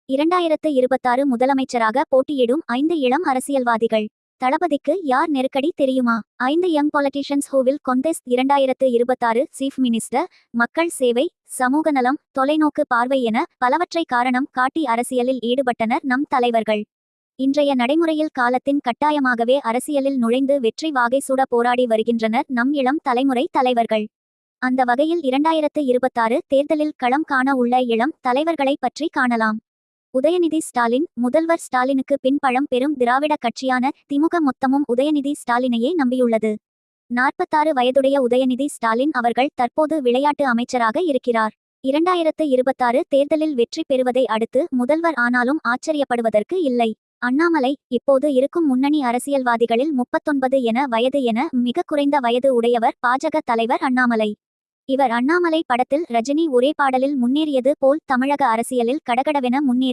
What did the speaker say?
2026 முதலமைச்சராக போட்டியிடும் 5 இளம் அரசியல்வாதிகள். தளபதிக்கு யார் நெருக்கடி தெரியுமா? 5 young politicians who will contest 2026 chief minister. மக்கள் சேவை, சமூக நலம், தொலைநோக்கு பார்வை என பலவற்றை காரணம் காட்டி அரசியலில் ஈடுபட்டனர் நம் தலைவர்கள். இன்றைய நடைமுறையில் காலத்தின் கட்டாயமாகவே அரசியலில் நுழைந்து வெற்றி வாகை சூட போராடி வருகின்றனர் நம் இளம் தலைமுறை தலைவர்கள். அந்த வகையில் 2026 தேர்தலில் களம் காண உள்ள இளம் தலைவர்களை பற்றி காணலாம். உதயநிதி ஸ்டாலின். முதல்வர் ஸ்டாலினுக்கு பின் பழம் பெரும் திராவிட கட்சியான திமுக மொத்தமும் உதயநிதி ஸ்டாலினையே நம்பியுள்ளது. 46 வயதுடைய உதயநிதி ஸ்டாலின் அவர்கள் தற்போது விளையாட்டு அமைச்சராக இருக்கிறார். 2026 தேர்தலில் வெற்றி பெறுவதை அடுத்து முதல்வர் ஆனாலும் ஆச்சரியப்படுவதற்கு இல்லை. அண்ணாமலை. இப்போது இருக்கும் முன்னணி அரசியல்வாதிகளில் 39 வயது என மிக குறைந்த வயது உடையவர் பாஜக தலைவர் அண்ணாமலை. இவர் அண்ணாமலை படத்தில் ரஜினி ஒரே பாடலில் முன்னேறியது போல் தமிழக அரசியலில் கடகடவென முன்னேறி